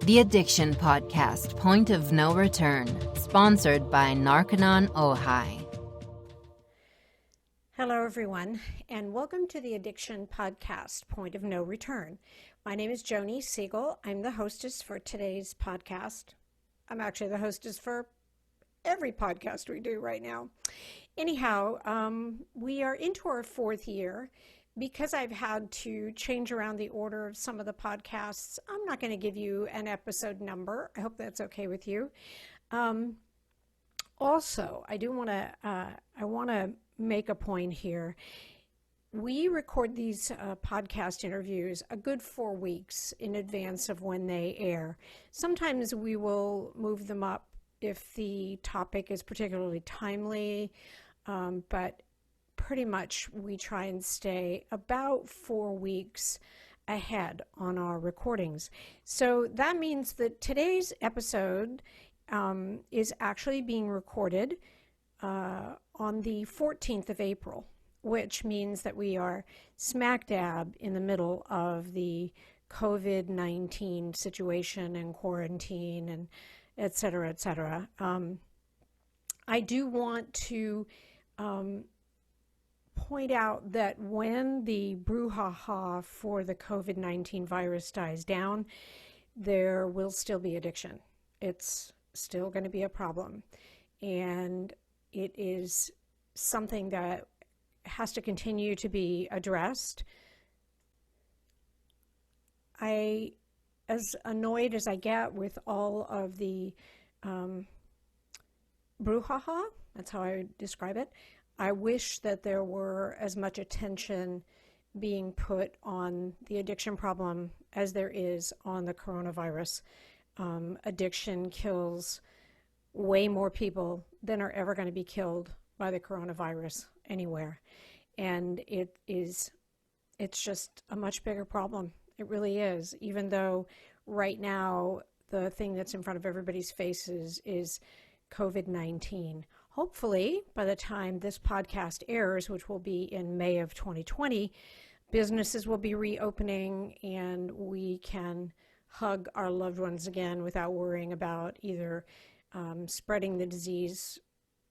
The Addiction Podcast, Point of No Return, sponsored by Narconon Ojai. Hello, everyone, and welcome to the Addiction Podcast, Point of No Return. My name is Joni Siegel. I'm the hostess for today's podcast. I'm actually the hostess for every podcast we do right now. Anyhow, we are into our fourth year. Because I've had to change around the order of some of the podcasts, I'm not going to give you an episode number. I hope that's okay with you. Also, I want to make a point here. We record these podcast interviews a good 4 weeks in advance of when they air. Sometimes we will move them up if the topic is particularly timely, but pretty much we try and stay about 4 weeks ahead on our recordings. So that means that today's episode is actually being recorded on the 14th of April, which means that we are smack dab in the middle of the COVID-19 situation and quarantine and et cetera, et cetera. I do want to point out that when the brouhaha for the COVID-19 virus dies down, there will still be addiction. It's still going to be a problem. And it is something that has to continue to be addressed. As annoyed as I get with all of the brouhaha, that's how I describe it, I wish that there were as much attention being put on the addiction problem as there is on the coronavirus. Addiction kills way more people than are ever going to be killed by the coronavirus anywhere. And it's just a much bigger problem. It really is, even though right now the thing that's in front of everybody's faces is COVID-19. Hopefully, by the time this podcast airs, which will be in May of 2020, businesses will be reopening and we can hug our loved ones again without worrying about either spreading the disease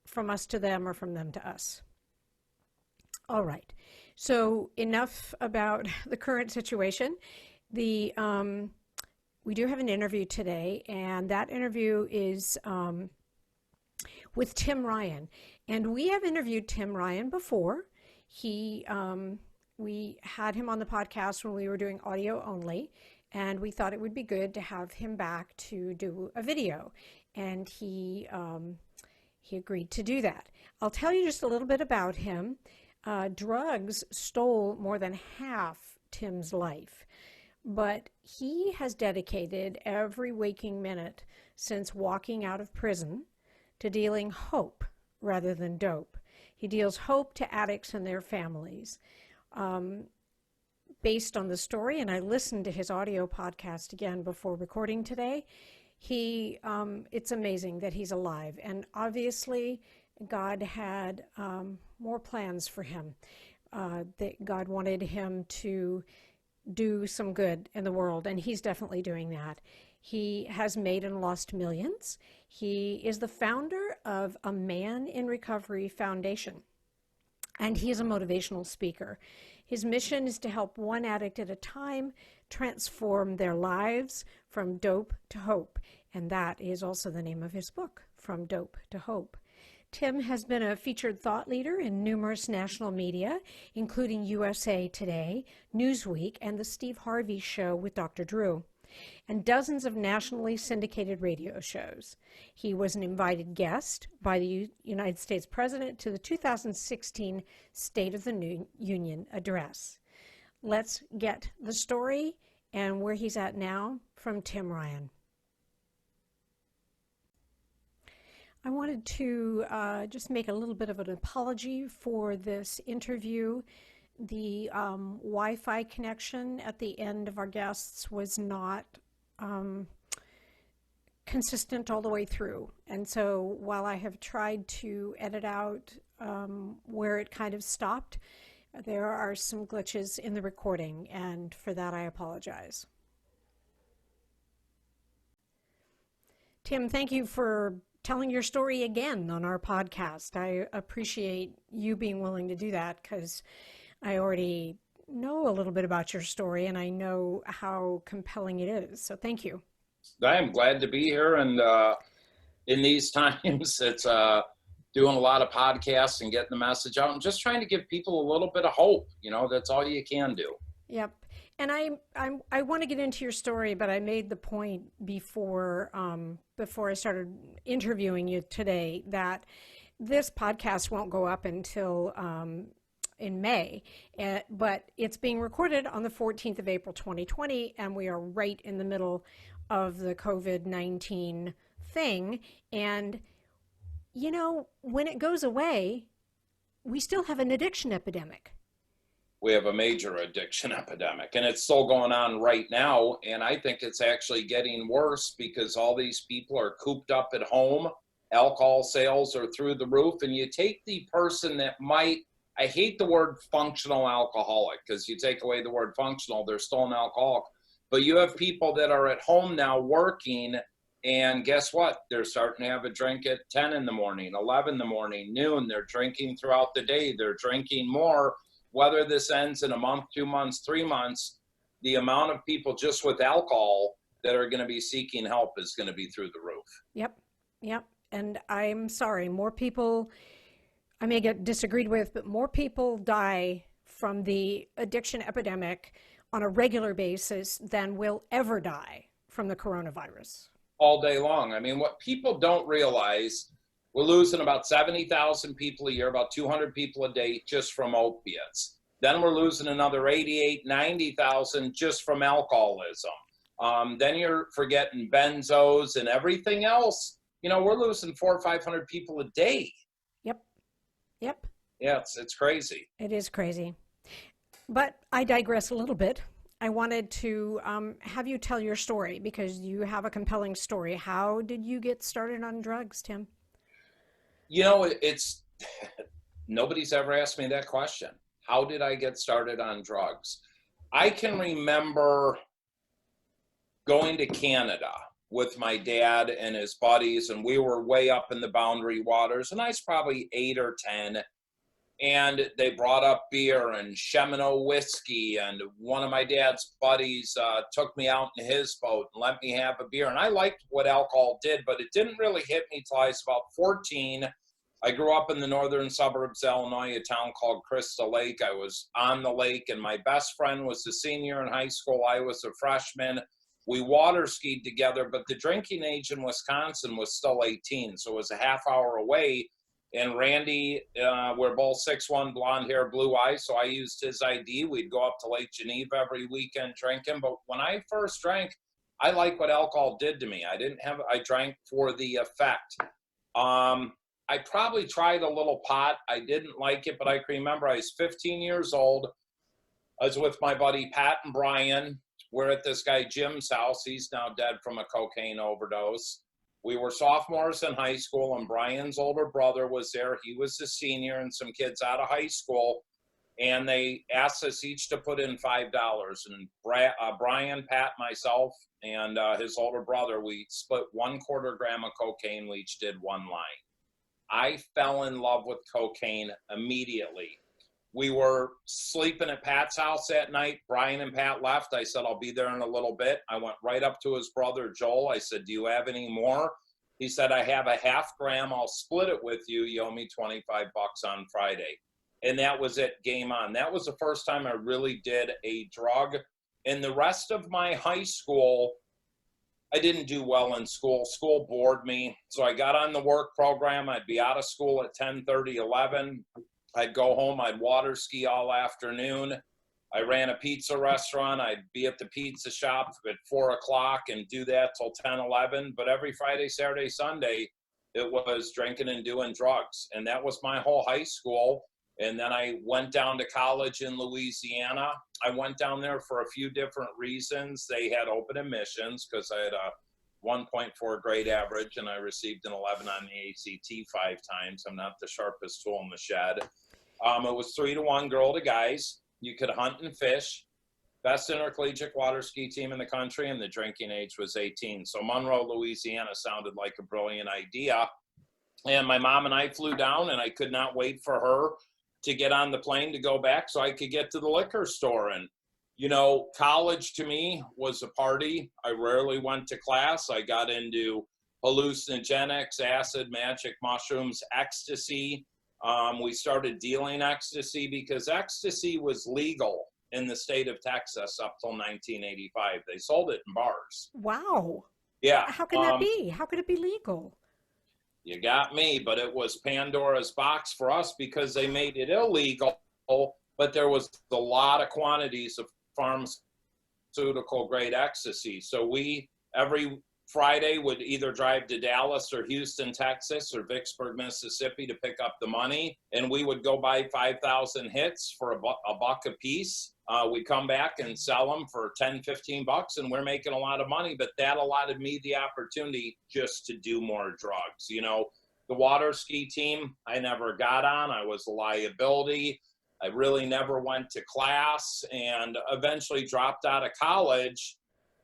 from us to them or from them to us. All right, so enough about the current situation. We do have an interview today, and that interview is with Tim Ryan. And we have interviewed Tim Ryan before. We had him on the podcast when we were doing audio only, and we thought it would be good to have him back to do a video. And he agreed to do that. I'll tell you just a little bit about him. Drugs stole more than half Tim's life, but he has dedicated every waking minute since walking out of prison to dealing hope rather than dope. He deals hope to addicts and their families. Based on the story, and I listened to his audio podcast again before recording today, it's amazing that he's alive. And obviously, God had more plans for him. That God wanted him to do some good in the world, and he's definitely doing that. He has made and lost millions. He is the founder of a Man in Recovery Foundation, and he is a motivational speaker. His mission is to help one addict at a time transform their lives from dope to hope, and that is also the name of his book, From Dope to Hope. Tim has been a featured thought leader in numerous national media, including USA Today, Newsweek, and The Steve Harvey Show with Dr. Drew, and dozens of nationally syndicated radio shows. He was an invited guest by the United States President to the 2016 State of the Union address. Let's get the story and where he's at now from Tim Ryan. I wanted to just make a little bit of an apology for this interview. The Wi-Fi connection at the end of our guests was not consistent all the way through. And so while I have tried to edit out where it kind of stopped, there are some glitches in the recording, and for that I apologize. Tim, thank you for telling your story again on our podcast. I appreciate you being willing to do that because I already know a little bit about your story and I know how compelling it is. So thank you. I am glad to be here, and in these times, it's doing a lot of podcasts and getting the message out and just trying to give people a little bit of hope. That's all you can do. Yep. And I want to get into your story, but I made the point before I started interviewing you today that this podcast won't go up until in May, but it's being recorded on the 14th of April, 2020, and we are right in the middle of the COVID-19 thing. And, when it goes away, we still have an addiction epidemic. We have a major addiction epidemic, and it's still going on right now. And I think it's actually getting worse because all these people are cooped up at home. Alcohol sales are through the roof. And you take the person that I hate the word functional alcoholic because you take away the word functional, they're still an alcoholic. But you have people that are at home now working, and guess what? They're starting to have a drink at 10 in the morning, 11 in the morning, noon. They're drinking throughout the day. They're drinking more. Whether this ends in a month, 2 months, 3 months, the amount of people just with alcohol that are going to be seeking help is going to be through the roof. Yep. And I'm sorry, more people, I may get disagreed with, but more people die from the addiction epidemic on a regular basis than will ever die from the coronavirus. All day long. I mean, what people don't realize, we're losing about 70,000 people a year, about 200 people a day just from opiates. Then we're losing another 88, 90,000 just from alcoholism. Then you're forgetting benzos and everything else. We're losing 400 or 500 people a day. Yep. Yeah, it's crazy. It is crazy. But I digress a little bit. I wanted to have you tell your story because you have a compelling story. How did you get started on drugs, Tim? It's nobody's ever asked me that question. How did I get started on drugs? I can remember going to Canada with my dad and his buddies, and we were way up in the Boundary Waters, and I was probably 8 or 10. And they brought up beer and Gimenez whiskey, and one of my dad's buddies took me out in his boat and let me have a beer. And I liked what alcohol did, but it didn't really hit me till I was about 14. I grew up in the northern suburbs of Illinois, a town called Crystal Lake. I was on the lake, and my best friend was a senior in high school. I was a freshman. We water skied together, but the drinking age in Wisconsin was still 18, so it was a half hour away. And Randy, we're both 6'1", blonde hair, blue eyes, so I used his ID. We'd go up to Lake Geneva every weekend drinking. But when I first drank, I liked what alcohol did to me. I drank for the effect. I probably tried a little pot. I didn't like it, but I can remember I was 15 years old. I was with my buddy Pat and Brian. We're at this guy Jim's house. He's now dead from a cocaine overdose. We were sophomores in high school, and Brian's older brother was there. He was a senior, and some kids out of high school. And they asked us each to put in $5. And Brian, Pat, myself, and his older brother, we split 1/4 gram of cocaine. We each did one line. I fell in love with cocaine immediately. We were sleeping at Pat's house that night. Brian and Pat left. I said, I'll be there in a little bit. I went right up to his brother, Joel. I said, do you have any more? He said, I have a 1/2 gram. I'll split it with you. You owe me $25 on Friday. And that was it, game on. That was the first time I really did a drug. And the rest of my high school, I didn't do well in school. School bored me. So I got on the work program. I'd be out of school at 10:30, 11. I'd go home, I'd water ski all afternoon. I ran a pizza restaurant. I'd be at the pizza shop at 4 o'clock and do that till 10, 11. But every Friday, Saturday, Sunday, it was drinking and doing drugs. And that was my whole high school. And then I went down to college in Louisiana. I went down there for a few different reasons. They had open admissions because I had a 1.4 grade average, and I received an 11 on the ACT 5 times. I'm not the sharpest tool in the shed. It was 3-to-1 girl to guys. You could hunt and fish. best intercollegiate water ski team in the country, and the drinking age was 18. So Monroe, Louisiana sounded like a brilliant idea. And my mom and I flew down, and I could not wait for her to get on the plane to go back so I could get to the liquor store. And, you know, college to me was a party. I rarely went to class. I got into hallucinogenics, acid, magic mushrooms, ecstasy. We started dealing ecstasy because ecstasy was legal in the state of Texas up till 1985. They sold it in bars. Wow. Yeah. How can that be? How could it be legal? You got me, but it was Pandora's box for us because they made it illegal, but there was a lot of quantities of pharmaceutical grade ecstasy. So we, every Friday, would either drive to Dallas or Houston, Texas, or Vicksburg, Mississippi to pick up the money. And we would go buy 5,000 hits for a buck a piece. We'd come back and sell them for 10, 15 bucks, and we're making a lot of money. But that allotted me the opportunity just to do more drugs. You know, the water ski team, I never got on. I was a liability. I really never went to class, and eventually dropped out of college.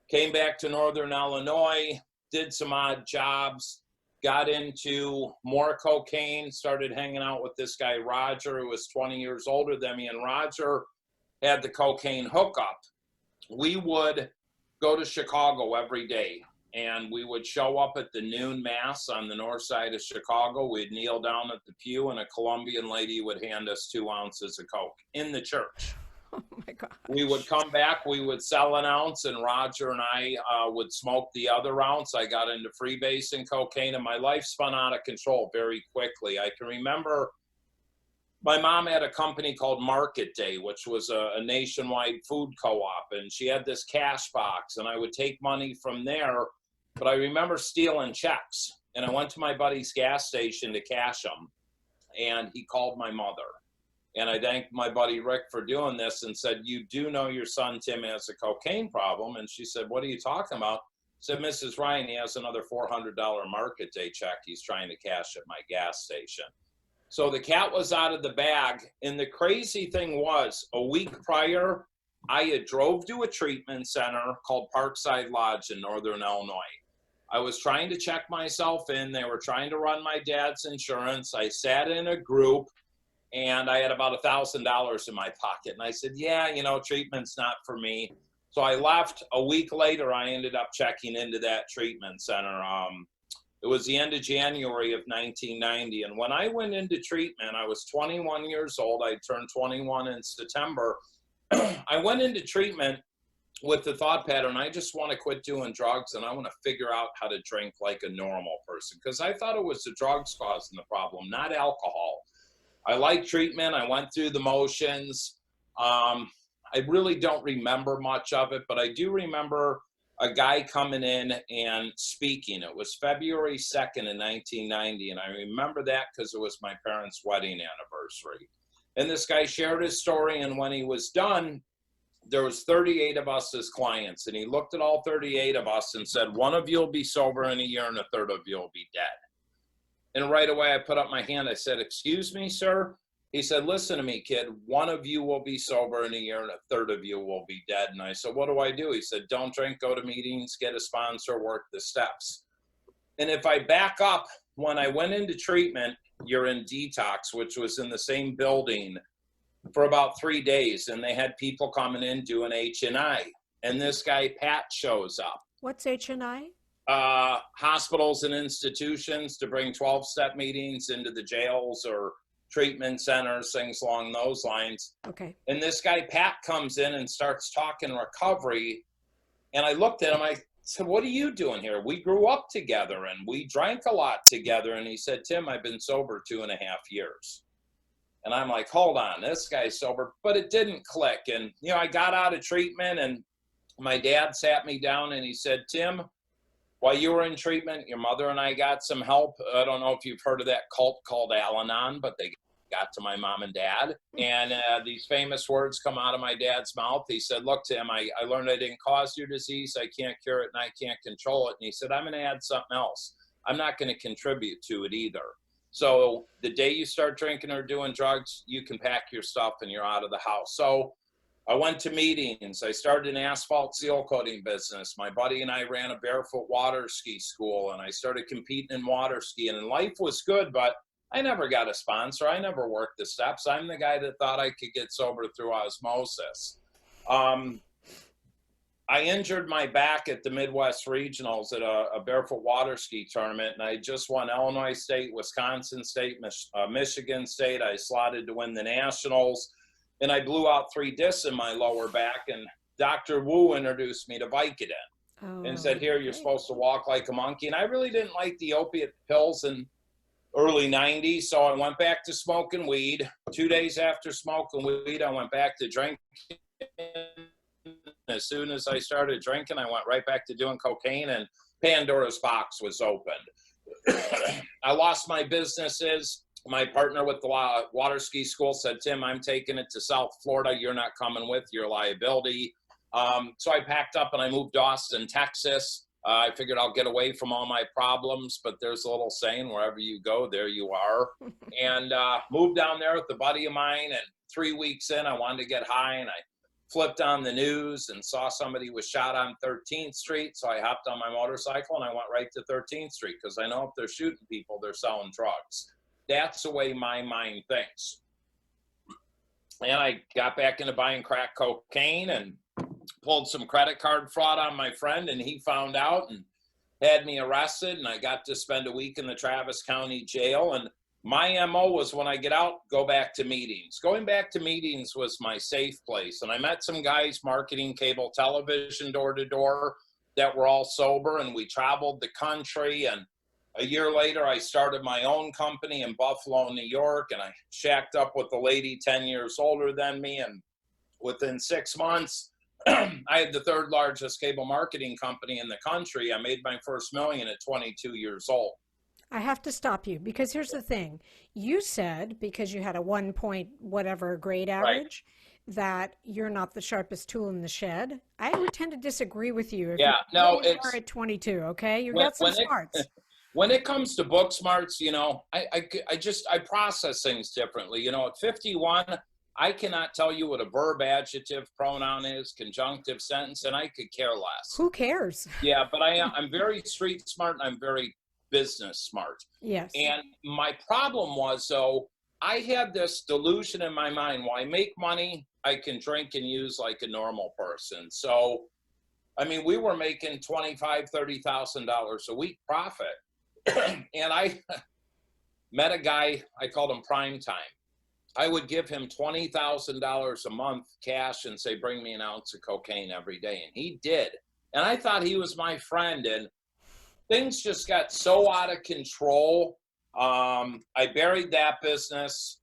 Came back to Northern Illinois, did some odd jobs, got into more cocaine, started hanging out with this guy, Roger, who was 20 years older than me, and Roger had the cocaine hookup. We would go to Chicago every day, and we would show up at the noon mass on the north side of Chicago. We'd kneel down at the pew, and a Colombian lady would hand us 2 ounces of coke in the church. Oh my God. We would come back, we would sell an ounce, and Roger and I would smoke the other ounce. I got into freebasing cocaine, and my life spun out of control very quickly. I can remember my mom had a company called Market Day, which was a nationwide food co-op, and she had this cash box, and I would take money from there. But I remember stealing checks, and I went to my buddy's gas station to cash them, and he called my mother. And I thanked my buddy Rick for doing this and said, "You do know your son Tim has a cocaine problem?" And she said, "What are you talking about?" I said, "Mrs. Ryan, he has another $400 Market Day check he's trying to cash at my gas station." So the cat was out of the bag. And the crazy thing was, a week prior, I had drove to a treatment center called Parkside Lodge in Northern Illinois. I was trying to check myself in. They were trying to run my dad's insurance. I sat in a group, and I had about $1,000 in my pocket. And I said, "Yeah, you know, treatment's not for me." So I left. A week later, I ended up checking into that treatment center. It was the end of January of 1990. And when I went into treatment, I was 21 years old. I turned 21 in September. I went into treatment with the thought pattern, I just want to quit doing drugs, and I want to figure out how to drink like a normal person. Because I thought it was the drugs causing the problem, not alcohol. I liked treatment. I went through the motions. I really don't remember much of it, but I do remember a guy coming in and speaking. It was February 2nd in 1990, and I remember that because it was my parents' wedding anniversary. And this guy shared his story, and when he was done, there was 38 of us as clients, and he looked at all 38 of us and said, "One of you will be sober in a year, and a third of you will be dead." And right away, I put up my hand. I said, "Excuse me, sir?" He said, "Listen to me, kid. One of you will be sober in a year, and a third of you will be dead." And I said, "What do I do?" He said, "Don't drink, go to meetings, get a sponsor, work the steps." And if I back up, when I went into treatment, you're in detox, which was in the same building, for about 3 days. And they had people coming in doing H&I. And this guy, Pat, shows up. What's H&I? Hospitals and institutions to bring 12-step meetings into the jails or treatment centers, things along those lines. Okay. And this guy, Pat, comes in and starts talking recovery. And I looked at him, I said, "What are you doing here? We grew up together and we drank a lot together." And he said, "Tim, I've been sober 2.5 years. And I'm like, hold on, this guy's sober. But it didn't click. And, you know, I got out of treatment, and my dad sat me down and he said, "Tim, while you were in treatment, your mother and I got some help." I don't know if you've heard of that cult called Al-Anon, but they got to my mom and dad. And these famous words come out of my dad's mouth. He said, "Look, Tim, I learned I didn't cause your disease. I can't cure it, and I can't control it." And he said, "I'm going to add something else. I'm not going to contribute to it either. So the day you start drinking or doing drugs, you can pack your stuff and you're out of the house." So I went to meetings. I started an asphalt seal coating business. My buddy and I ran a barefoot water ski school, and I started competing in water skiing, and life was good, but I never got a sponsor. I never worked the steps. I'm the guy that thought I could get sober through osmosis. I injured my back at the Midwest Regionals at a barefoot water ski tournament, and I just won Illinois State, Wisconsin State, Michigan State. I slotted to win the Nationals, and I blew out 3 discs in my lower back, and Dr. Wu introduced me to Vicodin and said, here, you're supposed to walk like a monkey. And I really didn't like the opiate pills in early 90s, so I went back to smoking weed. 2 days after smoking weed, I went back to drinking. As soon as I started drinking, I went right back to doing cocaine, and Pandora's box was opened. I lost my businesses. My partner with the water ski school said, Tim, I'm taking it to South Florida. You're not coming with your liability. So I packed up and I moved to Austin, Texas. I figured I'll get away from all my problems, but there's a little saying, wherever you go, there you are. And moved down there with a buddy of mine, and 3 weeks in, I wanted to get high, and I flipped on the news and saw somebody was shot on 13th Street. So I hopped on my motorcycle and I went right to 13th Street, because I know if they're shooting people, they're selling drugs. That's the way my mind thinks. And I got back into buying crack cocaine and pulled some credit card fraud on my friend, and he found out and had me arrested, and I got to spend a week in the Travis County jail. And my MO was, when I get out, go back to meetings. Going back to meetings was my safe place. And I met some guys marketing cable television door to door that were all sober, and we traveled the country. And a year later, I started my own company in Buffalo, New York, and I shacked up with a lady 10 years older than me. And within 6 months, I had the 3rd largest cable marketing company in the country. I made my first million at 22 years old. I have to stop you, because here's the thing. You said, because you had a 1 point whatever grade average, right, that you're not the sharpest tool in the shed. I would tend to disagree with you. Yeah, no, it's at 22. Okay, you got some smarts. When it comes to book smarts, you know, I process things differently. You know, at 51, I cannot tell you what a verb, adjective, pronoun is, conjunctive, sentence, and I could care less. Who cares? Yeah, but I'm very street smart, and I'm very business smart. Yes. And my problem was, though, I had this delusion in my mind, while I make money, I can drink and use like a normal person. So, I mean, we were making $25,000, $30,000 a week profit. And I met a guy, I called him Prime Time. I would give him $20,000 a month cash and say, bring me an ounce of cocaine every day. And he did. And I thought he was my friend. And things just got so out of control. I buried that business.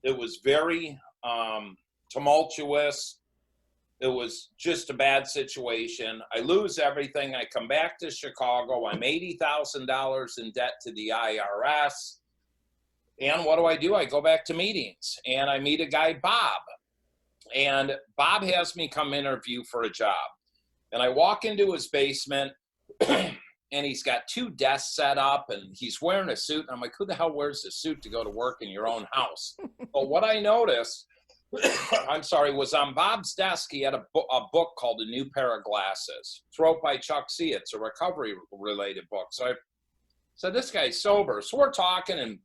It was very tumultuous. It was just a bad situation. I lose everything. I come back to Chicago. I'm $80,000 in debt to the IRS. And what do? I go back to meetings, and I meet a guy, Bob. And Bob has me come interview for a job. And I walk into his basement, and he's got 2 desks set up, and he's wearing a suit. And I'm like, who the hell wears a suit to go to work in your own house? But what I noticed, was on Bob's desk, he had a book called A New Pair of Glasses. It's wrote by Chuck C. It's a recovery-related book. So I said, this guy's sober. So we're talking, and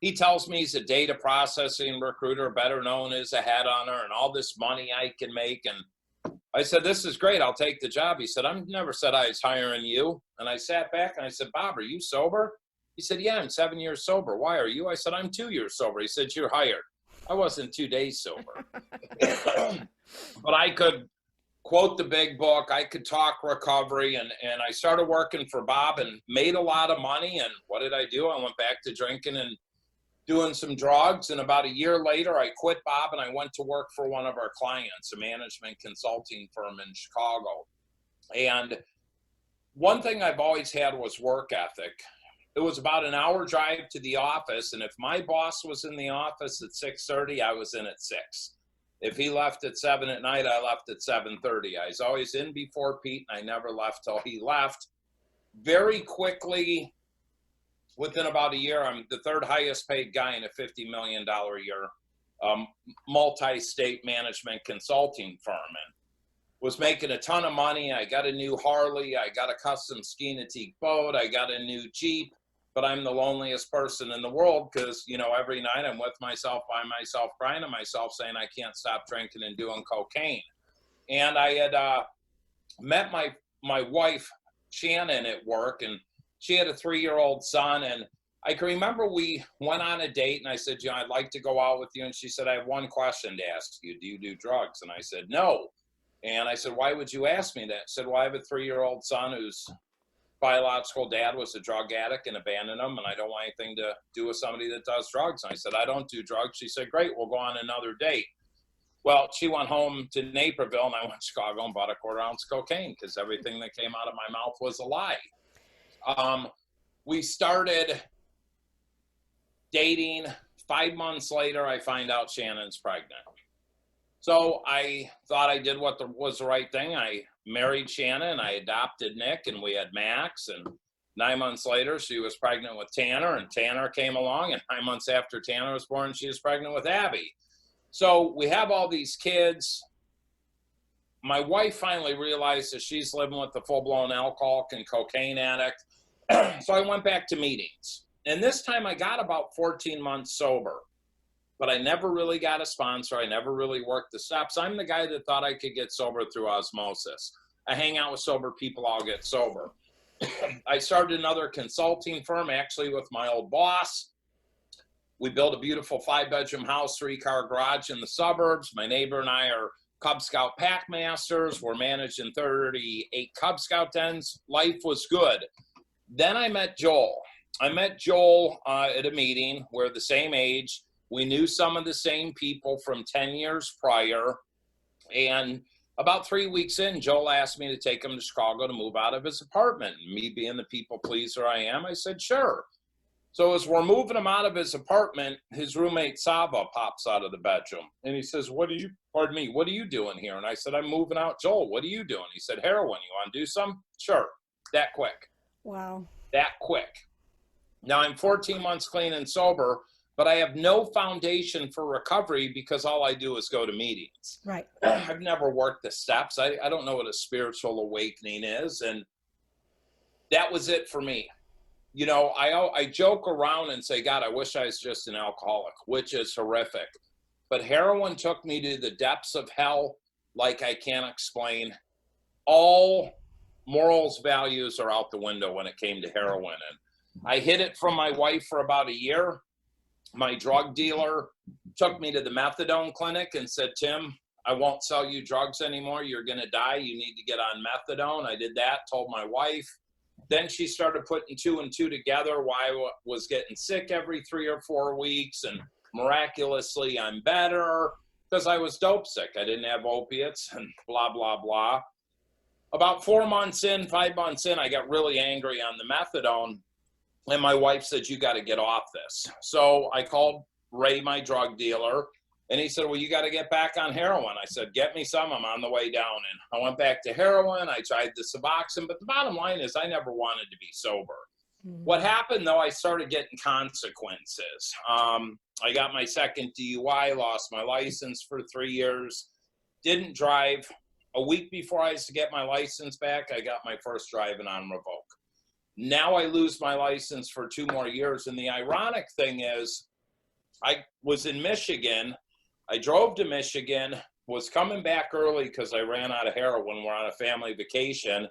he tells me he's a data processing recruiter, better known as a headhunter, and all this money I can make. And I said, this is great. I'll take the job. He said, I never said I was hiring you. And I sat back and I said, Bob, are you sober? He said, yeah, I'm 7 years sober. Why are you? I said, I'm 2 years sober. He said, you're hired. I wasn't 2 days sober. But I could quote the big book. I could talk recovery. And I started working for Bob and made a lot of money. And what did I do? I went back to drinking and doing some drugs. And about a year later, I quit Bob and I went to work for one of our clients, a management consulting firm in Chicago. And one thing I've always had was work ethic. It was about an hour drive to the office. And if my boss was in the office at 6:30, I was in at 6. If he left at 7 at night, I left at 7:30. I was always in before Pete, and I never left till he left. Very quickly, within about a year, I'm the 3rd highest paid guy in a $50 million a year multi-state management consulting firm, and was making a ton of money. I got a new Harley, I got a custom ski Nautique boat, I got a new Jeep, but I'm the loneliest person in the world because, you know, every night I'm with myself, by myself, crying to myself, saying I can't stop drinking and doing cocaine. And I had met my wife, Shannon, at work, and she had a 3-year-old son, and I can remember we went on a date, and I said, you know, I'd like to go out with you, and she said, I have one question to ask you. Do you do drugs? And I said, no. And I said, why would you ask me that? She said, well, I have a 3-year-old son whose biological dad was a drug addict and abandoned him, and I don't want anything to do with somebody that does drugs. And I said, I don't do drugs. She said, great, we'll go on another date. Well, she went home to Naperville, and I went to Chicago and bought a 1/4 ounce cocaine because everything that came out of my mouth was a lie. We started dating. 5 months later, I find out Shannon's pregnant. So I thought I did what was the right thing. I married Shannon, I adopted Nick, and we had Max. And 9 months later, she was pregnant with Tanner, and Tanner came along. And 9 months after Tanner was born, she was pregnant with Abby. So we have all these kids. My wife finally realized that she's living with a full-blown alcoholic and cocaine addict. So I went back to meetings. And this time I got about 14 months sober. But I never really got a sponsor. I never really worked the steps. I'm the guy that thought I could get sober through osmosis. I hang out with sober people, I'll get sober. I started another consulting firm, actually with my old boss. We built a beautiful 5-bedroom house, 3-car garage in the suburbs. My neighbor and I are Cub Scout pack masters. We're managing 38 Cub Scout dens. Life was good. Then I met Joel. I met Joel at a meeting. We're the same age. We knew some of the same people from 10 years prior. And about 3 weeks in, Joel asked me to take him to Chicago to move out of his apartment. Me being the people pleaser I am, I said, sure. So as we're moving him out of his apartment, his roommate Sava pops out of the bedroom. And he says, what are you doing here? And I said, I'm moving out. Joel, what are you doing? He said, heroin. You want to do some? Sure. That quick. Wow. That quick. Now I'm 14 months clean and sober, but I have no foundation for recovery because all I do is go to meetings. Right. I've never worked the steps. I don't know what a spiritual awakening is. And that was it for me. You know, I joke around and say, God, I wish I was just an alcoholic, which is horrific. But heroin took me to the depths of hell like I can't explain. All morals, values are out the window when it came to heroin. And I hid it from my wife for about a year. My drug dealer took me to the methadone clinic and said, Tim, I won't sell you drugs anymore. You're going to die. You need to get on methadone. I did that, told my wife. Then she started putting 2 and 2 together why I was getting sick every 3 or 4 weeks. And miraculously, I'm better because I was dope sick. I didn't have opiates and blah, blah, blah. About 4 months in, 5 months in, I got really angry on the methadone. And my wife said, you got to get off this. So I called Ray, my drug dealer, and he said, well, you got to get back on heroin. I said, get me some. I'm on the way down. And I went back to heroin. I tried the Suboxone. But the bottom line is I never wanted to be sober. Mm-hmm. What happened, though, I started getting consequences. I got my second DUI, lost my license for 3 years, didn't drive. A week before I was to get my license back, I got my first driving on revoke. Now I lose my license for 2 more years. And the ironic thing is I was in Michigan. I drove to Michigan, was coming back early because I ran out of heroin. We're on a family vacation.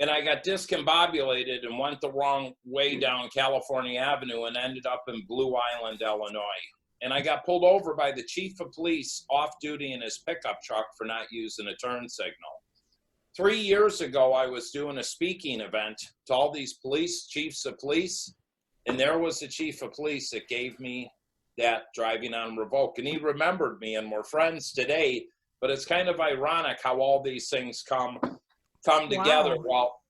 And I got discombobulated and went the wrong way down California Avenue and ended up in Blue Island, Illinois. And I got pulled over by the chief of police off duty in his pickup truck for not using a turn signal. 3 years ago, I was doing a speaking event to all these chiefs of police, and there was the chief of police that gave me that driving on revoke. And he remembered me, and we're friends today, but it's kind of ironic how all these things come together. Wow. Well,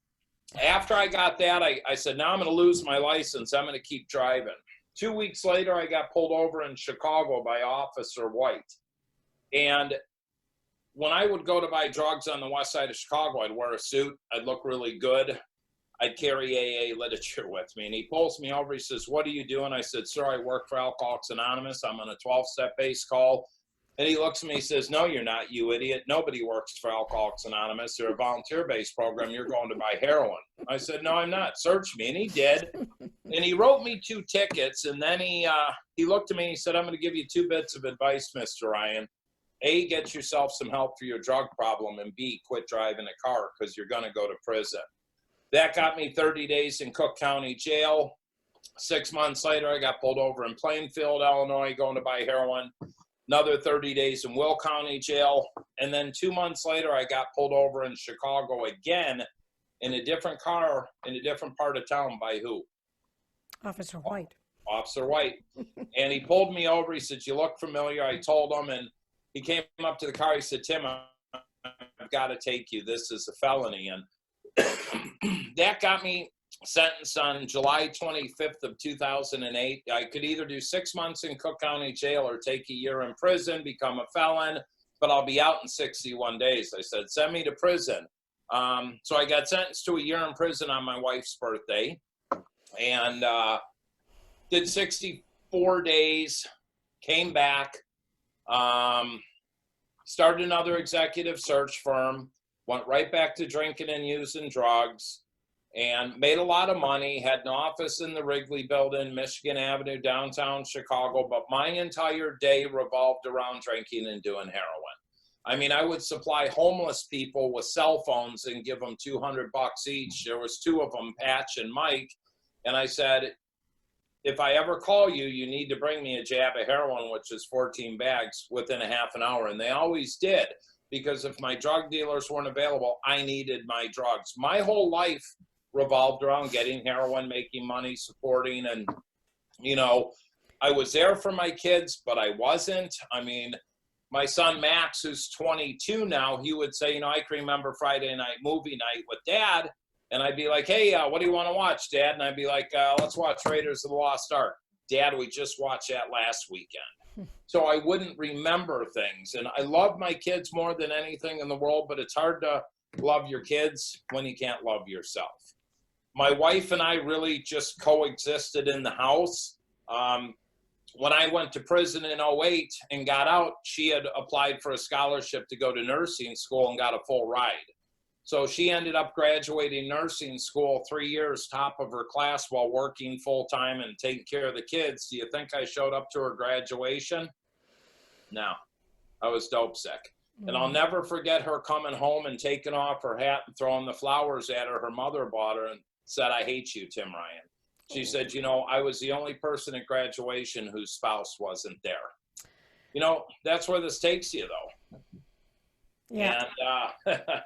after I got that, I said, now I'm going to lose my license. I'm going to keep driving. 2 weeks later, I got pulled over in Chicago by Officer White. And when I would go to buy drugs on the west side of Chicago, I'd wear a suit. I'd look really good. I'd carry AA literature with me. And he pulls me over. He says, "What are you doing?" I said, "Sir, I work for Alcoholics Anonymous. I'm on a 12-step base call." And he looks at me, he says, "No, you're not, you idiot. Nobody works for Alcoholics Anonymous. They're a volunteer-based program. You're going to buy heroin." I said, "No, I'm not. Search me." And he did. And he wrote me 2 tickets. And then he looked at me and he said, "I'm going to give you 2 bits of advice, Mr. Ryan. A, get yourself some help for your drug problem. And B, quit driving a car because you're going to go to prison." That got me 30 days in Cook County Jail. 6 months later, I got pulled over in Plainfield, Illinois, going to buy heroin. Another 30 days in Will County Jail. And then 2 months later, I got pulled over in Chicago again in a different car in a different part of town. By who? Officer White. Officer White. And he pulled me over. He said, "You look familiar." I told him, and he came up to the car. He said, "Tim, I've got to take you. This is a felony." And that got me sentenced on July 25th of 2008. I could either do 6 months in Cook County Jail or take a year in prison, become a felon, but I'll be out in 61 days. I said, "Send me to prison." So I got sentenced to a year in prison on my wife's birthday, and did 64 days, came back, started another executive search firm, went right back to drinking and using drugs, and made a lot of money, had an office in the Wrigley Building, Michigan Avenue, downtown Chicago, but my entire day revolved around drinking and doing heroin. I mean, I would supply homeless people with cell phones and give them $200 each. There was 2 of them, Patch and Mike, and I said, "If I ever call you, you need to bring me a jab of heroin," which is 14 bags, within a half an hour. And they always did, because if my drug dealers weren't available, I needed my drugs. My whole life revolved around getting heroin, making money, supporting. And, you know, I was there for my kids, but I wasn't. I mean, my son Max, who's 22 now, he would say, "You know, I can remember Friday night movie night with Dad." And I'd be like, "Hey, what do you want to watch, Dad?" And I'd be like, "Let's watch Raiders of the Lost Ark." "Dad, we just watched that last weekend." So I wouldn't remember things. And I love my kids more than anything in the world, but it's hard to love your kids when you can't love yourself. My wife and I really just coexisted in the house. When I went to prison in 2008 and got out, she had applied for a scholarship to go to nursing school and got a full ride. So she ended up graduating nursing school 3 years, top of her class, while working full-time and taking care of the kids. Do you think I showed up to her graduation? No, I was dope sick. And I'll never forget her coming home and taking off her hat and throwing the flowers at her mother bought her, and said, "I hate you, Tim Ryan." She said, "You know, I was the only person at graduation whose spouse wasn't there." You know, that's where this takes you, though. Yeah. And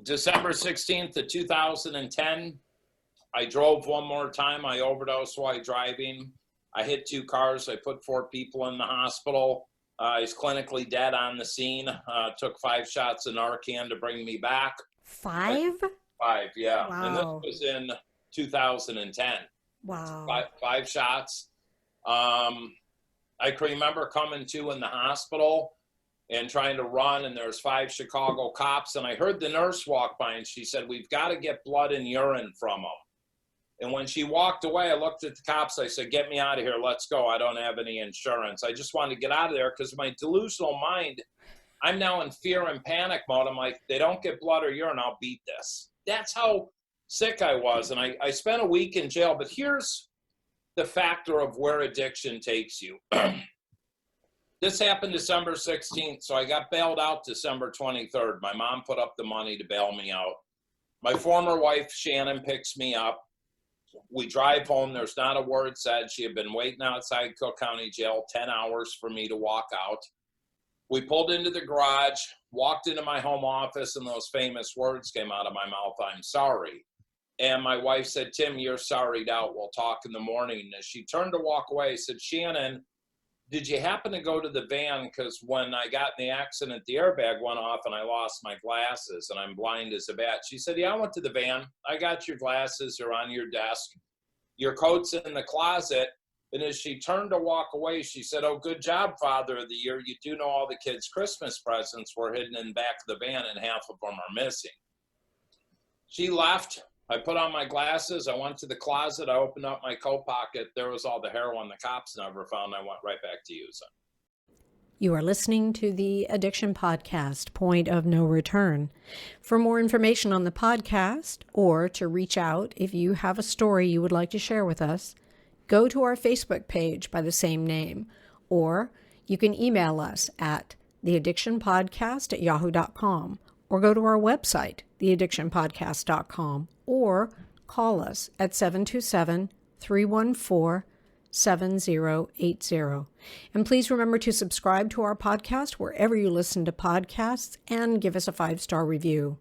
December 16th of 2010, I drove one more time. I overdosed while driving. I hit 2 cars. I put 4 people in the hospital. I was clinically dead on the scene. Took 5 shots of Narcan to bring me back. 5? 5, yeah. Wow. And this was in 2010. Wow. 5 shots. I can remember coming to in the hospital and trying to run, and there's 5 Chicago cops, and I heard the nurse walk by, and she said, "We've got to get blood and urine from them." And when she walked away, I looked at the cops. I said, "Get me out of here. Let's go. I don't have any insurance." I just wanted to get out of there because my delusional mind, I'm now in fear and panic mode. I'm like, they don't get blood or urine, I'll beat this. That's how sick I was. And I spent a week in jail. But here's the factor of where addiction takes you. This happened December 16th, so I got bailed out December 23rd. My mom put up the money to bail me out. My former wife, Shannon, picks me up. We drive home. There's not a word said. She had been waiting outside Cook County Jail 10 hours for me to walk out. We pulled into the garage, walked into my home office, and those famous words came out of my mouth, "I'm sorry." And my wife said, "Tim, you're sorry'd out. We'll talk in the morning." And as she turned to walk away, I said, "Shannon, did you happen to go to the van? Because when I got in the accident, the airbag went off and I lost my glasses and I'm blind as a bat." She said, "Yeah, I went to the van. I got your glasses. They're on your desk. Your coat's in the closet." And as she turned to walk away, she said, "Oh, good job, Father of the Year. You do know all the kids' Christmas presents were hidden in the back of the van and half of them are missing." She left. I put on my glasses. I went to the closet. I opened up my coat pocket. There was all the heroin the cops never found. I went right back to using. You are listening to the Addiction Podcast, Point of No Return. For more information on the podcast, or to reach out if you have a story you would like to share with us, go to our Facebook page by the same name, or you can email us at theaddictionpodcast@yahoo.com, or go to our website, theaddictionpodcast.com, or call us at 727-314-7080. And please remember to subscribe to our podcast wherever you listen to podcasts and give us a 5-star review.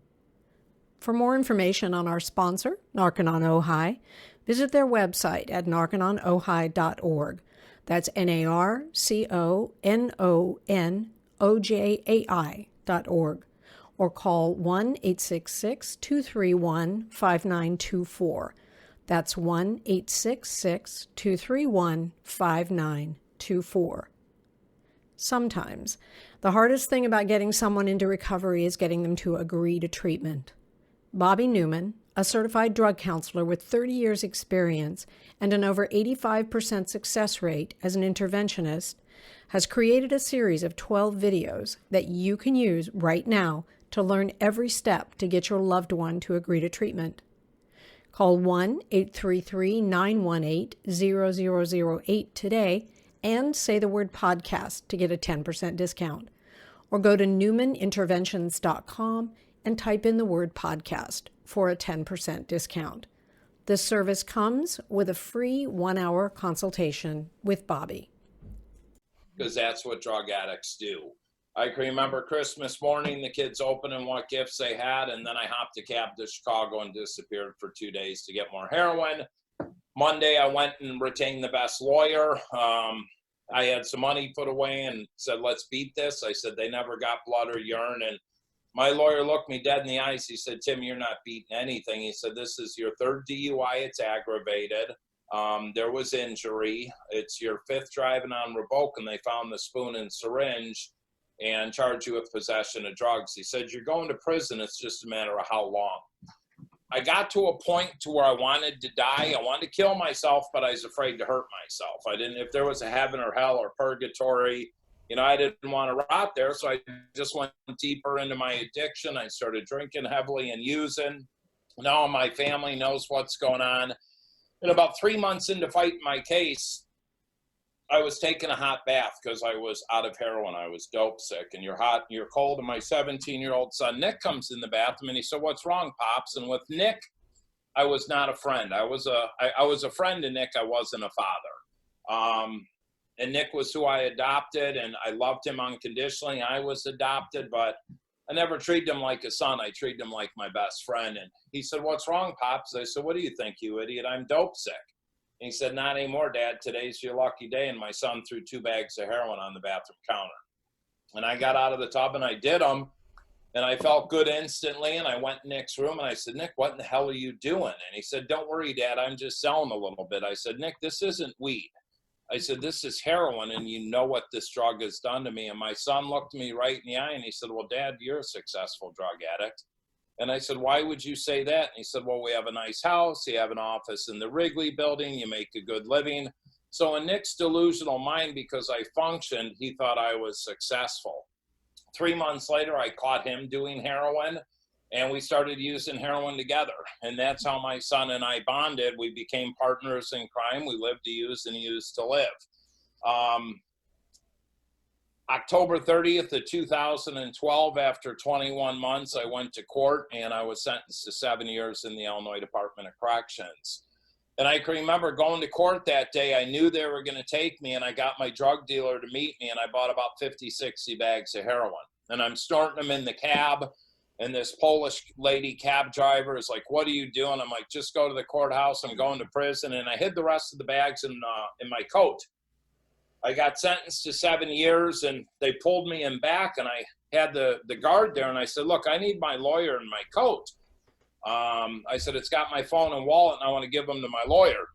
For more information on our sponsor, Narconon Ojai, visit their website at narcononojai.org. That's NARCONONOJAI.org. Or call 1-866-231-5924. That's 1-866-231-5924. Sometimes, the hardest thing about getting someone into recovery is getting them to agree to treatment. Bobby Newman, a certified drug counselor with 30 years experience and an over 85% success rate as an interventionist, has created a series of 12 videos that you can use right now to learn every step to get your loved one to agree to treatment. Call 1-833-918-0008 today and say the word podcast to get a 10% discount. Or go to newmaninterventions.com and type in the word podcast for a 10% discount. This service comes with a free 1-hour consultation with Bobby. Because that's what drug addicts do. I can remember Christmas morning, the kids opening what gifts they had, and then I hopped a cab to Chicago and disappeared for 2 days to get more heroin. Monday, I went and retained the best lawyer. I had some money put away and said, let's beat this. I said, they never got blood or urine. And my lawyer looked me dead in the eyes. He said, Tim, you're not beating anything. He said, this is your 3rd DUI. It's aggravated. There was injury. It's your 5th driving on revoke, and they found the spoon and syringe and charged you with possession of drugs. He said, you're going to prison. It's just a matter of how long. I got to a point to where I wanted to die. I wanted to kill myself, but I was afraid to hurt myself. I didn't, if there was a heaven or hell or purgatory, I didn't want to rot there. So I just went deeper into my addiction. I started drinking heavily and using. Now my family knows what's going on. And about 3 months into fighting my case, I was taking a hot bath because I was out of heroin. I was dope sick, and you're hot and you're cold. And my 17-year-old son, Nick, comes in the bathroom and he said, what's wrong, Pops? And with Nick, I was not a friend. I was a friend to Nick. I wasn't a father. And Nick was who I adopted, and I loved him unconditionally. I was adopted, but I never treated him like a son. I treated him like my best friend. And he said, what's wrong, Pops? I said, what do you think, you idiot? I'm dope sick. And he said, not anymore, Dad. Today's your lucky day. And my son threw 2 bags of heroin on the bathroom counter. And I got out of the tub and I did them. And I felt good instantly. And I went in Nick's room and I said, Nick, what in the hell are you doing? And he said, don't worry, Dad. I'm just selling a little bit. I said, Nick, this isn't weed. I said, this is heroin, and you know what this drug has done to me. And my son looked me right in the eye and he said, well, Dad, you're a successful drug addict. And I said, why would you say that? And he said, well, we have a nice house. You have an office in the Wrigley building. You make a good living. So in Nick's delusional mind, because I functioned, he thought I was successful. 3 months later, I caught him doing heroin, and we started using heroin together. And that's how my son and I bonded. We became partners in crime. We lived to use and used to live. October 30th of 2012, after 21 months, I went to court and I was sentenced to 7 years in the Illinois Department of Corrections. And I can remember going to court that day. I knew they were going to take me, and I got my drug dealer to meet me, and I bought about 50, 60 bags of heroin. And I'm snorting them in the cab, and this Polish lady cab driver is like, what are you doing? I'm like, just go to the courthouse. I'm going to prison. And I hid the rest of the bags in my coat. I got sentenced to 7 years, and they pulled me in back, and I had the guard there, and I said, look, I need my lawyer in my coat. I said, it's got my phone and wallet, and I want to give them to my lawyer.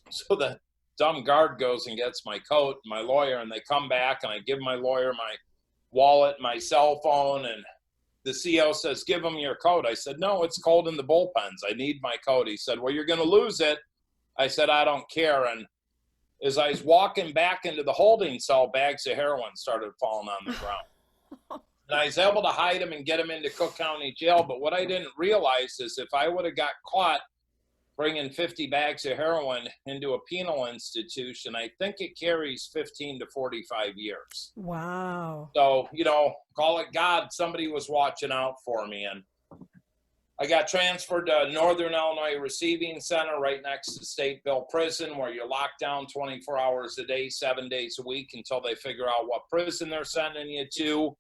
So the dumb guard goes and gets my coat, my lawyer, and they come back, and I give my lawyer my wallet, my cell phone, and the CO says, give him your coat. I said, no, it's cold in the bullpens. I need my coat. He said, well, you're going to lose it. I said, I don't care. And as I was walking back into the holding cell, bags of heroin started falling on the ground. And I was able to hide them and get them into Cook County Jail. But what I didn't realize is if I would have got caught bringing 50 bags of heroin into a penal institution, I think it carries 15 to 45 years. Wow. So, you know, call it God. Somebody was watching out for me. And I got transferred to Northern Illinois Receiving Center right next to Stateville Prison, where you're locked down 24 hours a day, 7 days a week until they figure out what prison they're sending you to.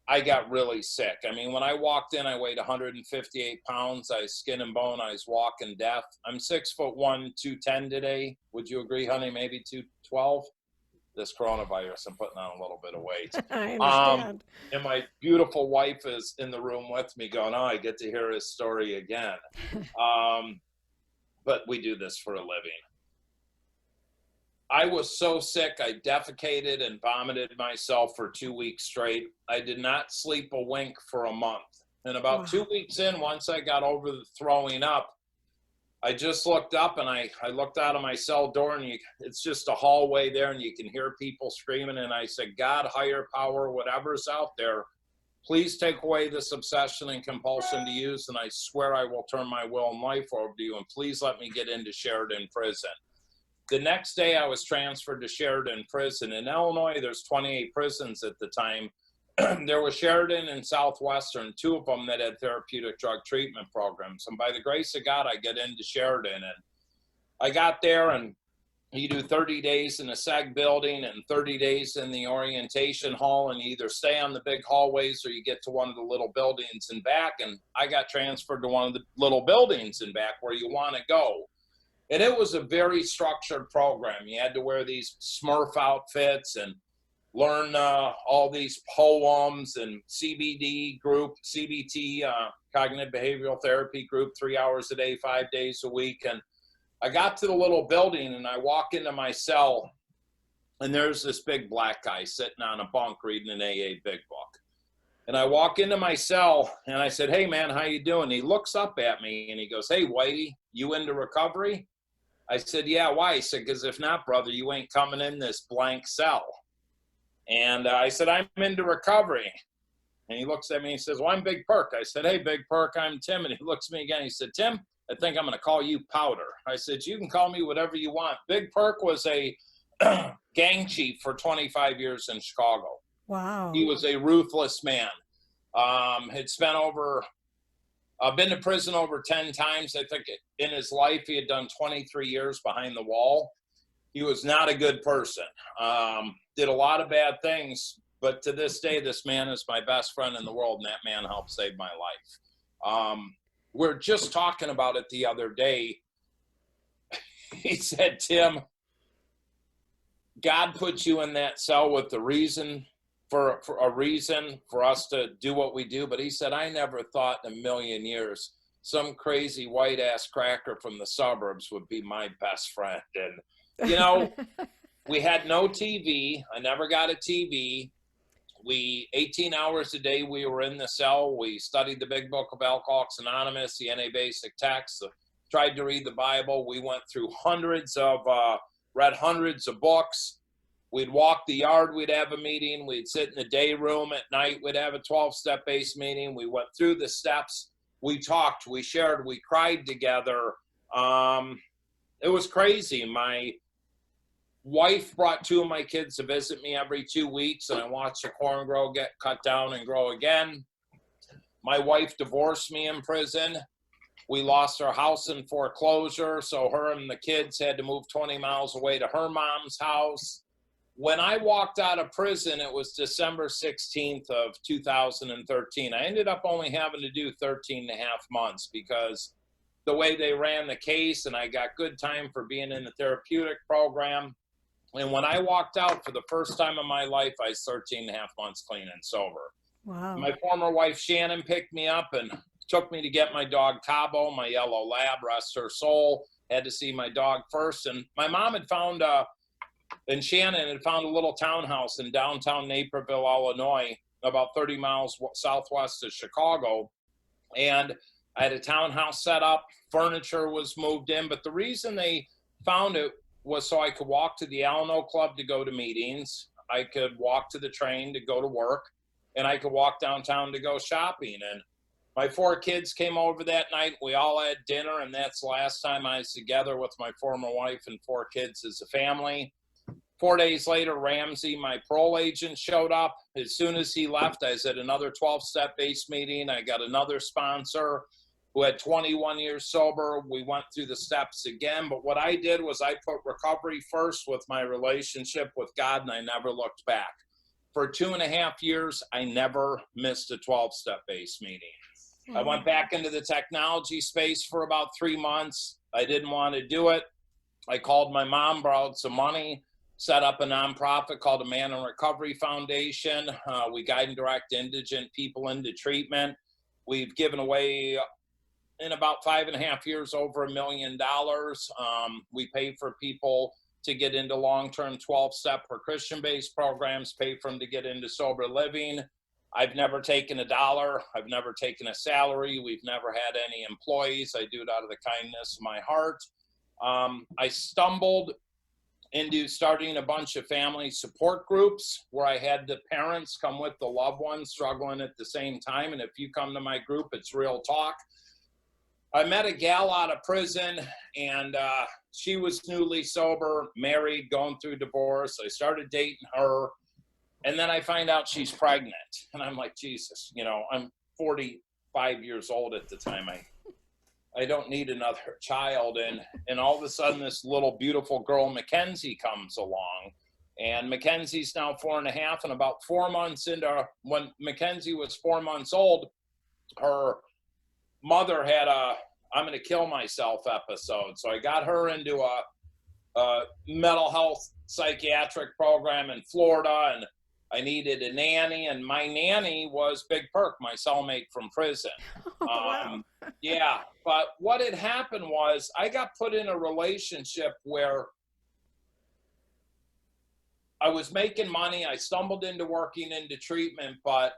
I got really sick. I mean, when I walked in, I weighed 158 pounds. I was skin and bone. I was walking death. I'm 6'1", 210 today. Would you agree, honey? Maybe 212? This coronavirus, I'm putting on a little bit of weight. I understand. And my beautiful wife is in the room with me going, oh, I get to hear his story again. But we do this for a living. I was so sick, I defecated and vomited myself for 2 weeks straight. I did not sleep a wink for a month. And about 2 weeks in, once I got over the throwing up, I just looked up and I looked out of my cell door, and it's just a hallway there and you can hear people screaming. And I said, God, higher power, whatever's out there, please take away this obsession and compulsion to use. And I swear I will turn my will and life over to you. And please let me get into Sheridan Prison. The next day I was transferred to Sheridan Prison. In Illinois, there's 28 prisons at the time. There was Sheridan and Southwestern, two of them that had therapeutic drug treatment programs. And by the grace of God, I get into Sheridan. And I got there, and you do 30 days in the SEG building and 30 days in the orientation hall, and you either stay on the big hallways or you get to one of the little buildings in back. And I got transferred to one of the little buildings in back where you want to go. And it was a very structured program. You had to wear these Smurf outfits and learn all these poems and CBT, cognitive behavioral therapy group, 3 hours a day, 5 days a week. And I got to the little building and I walk into my cell, and there's this big black guy sitting on a bunk reading an AA big book. And I walk into my cell and I said, hey man, how you doing? He looks up at me and he goes, hey Whitey, you into recovery? I said, yeah, why? He said, because if not, brother, you ain't coming in this blank cell. And I said, I'm into recovery. And he looks at me and he says, well, I'm Big Perk. I said, hey, Big Perk, I'm Tim. And he looks at me again. He said, Tim, I think I'm going to call you Powder. I said, you can call me whatever you want. Big Perk was a gang chief for 25 years in Chicago. Wow. He was a ruthless man. Had spent been to prison over 10 times. I think in his life, he had done 23 years behind the wall. He was not a good person. Did a lot of bad things, but to this day, this man is my best friend in the world, and that man helped save my life. We're just talking about it the other day. He said, Tim, God put you in that cell with the reason for a reason for us to do what we do. But he said, I never thought in a million years some crazy white ass cracker from the suburbs would be my best friend. And, you know, we had no TV. I never got a TV. 18 hours a day, we were in the cell. We studied the big book of Alcoholics Anonymous, the NA basic texts, tried to read the Bible. We went through read hundreds of books. We'd walk the yard, we'd have a meeting, we'd sit in the day room at night, we'd have a 12-step based meeting. We went through the steps, we talked, we shared, we cried together. It was crazy. My wife brought two of my kids to visit me every 2 weeks, and I watched the corn get cut down and grow again. My wife divorced me in prison. We lost our house in foreclosure, so her and the kids had to move 20 miles away to her mom's house. When I walked out of prison, it was December 16th of 2013. I ended up only having to do 13 and a half months because the way they ran the case, and I got good time for being in the therapeutic program. And when I walked out for the first time in my life, I was 13 and a half months clean and sober. Wow. My former wife, Shannon, picked me up and took me to get my dog, Cabo, my yellow lab, rest her soul. Had to see my dog first. And my mom had found and Shannon had found a little townhouse in downtown Naperville, Illinois, about 30 miles southwest of Chicago. And I had a townhouse set up, furniture was moved in, but the reason they found it was so I could walk to the Alano Club to go to meetings, I could walk to the train to go to work, and I could walk downtown to go shopping. And my 4 kids came over that night. We all had dinner, and that's the last time I was together with my former wife and 4 kids as a family. 4 days later, Ramsey, my parole agent, showed up. As soon as he left, I was at another 12-step-based meeting. I got another sponsor who had 21 years sober. We went through the steps again. But what I did was I put recovery first with my relationship with God, and I never looked back. For 2.5 years, I never missed a 12-step-based meeting. I went back into the technology space for about 3 months. I didn't want to do it. I called my mom, borrowed some money, set up a nonprofit called the Man in Recovery Foundation. We guide and direct indigent people into treatment. We've given away, in about 5.5 years, over $1 million. We pay for people to get into long-term 12-step or Christian-based programs, pay for them to get into sober living. I've never taken $1. I've never taken a salary. We've never had any employees. I do it out of the kindness of my heart. I stumbled into starting a bunch of family support groups where I had the parents come with the loved ones struggling at the same time. And if you come to my group, it's real talk. I met a gal out of prison, and she was newly sober, married, going through divorce. I started dating her, and then I find out she's pregnant. And I'm like, Jesus, you know, I'm 45 years old at the time. I don't need another child. And all of a sudden, this little beautiful girl, Mackenzie, comes along. And Mackenzie's now 4.5, and about 4 months into, when Mackenzie was 4 months old, her mother had a I'm going to kill myself episode. So I got her into a mental health psychiatric program in Florida, and I needed a nanny, and my nanny was Big Perk, my cellmate from prison. Wow. Yeah, but what had happened was I got put in a relationship where I was making money. I stumbled into working into treatment, but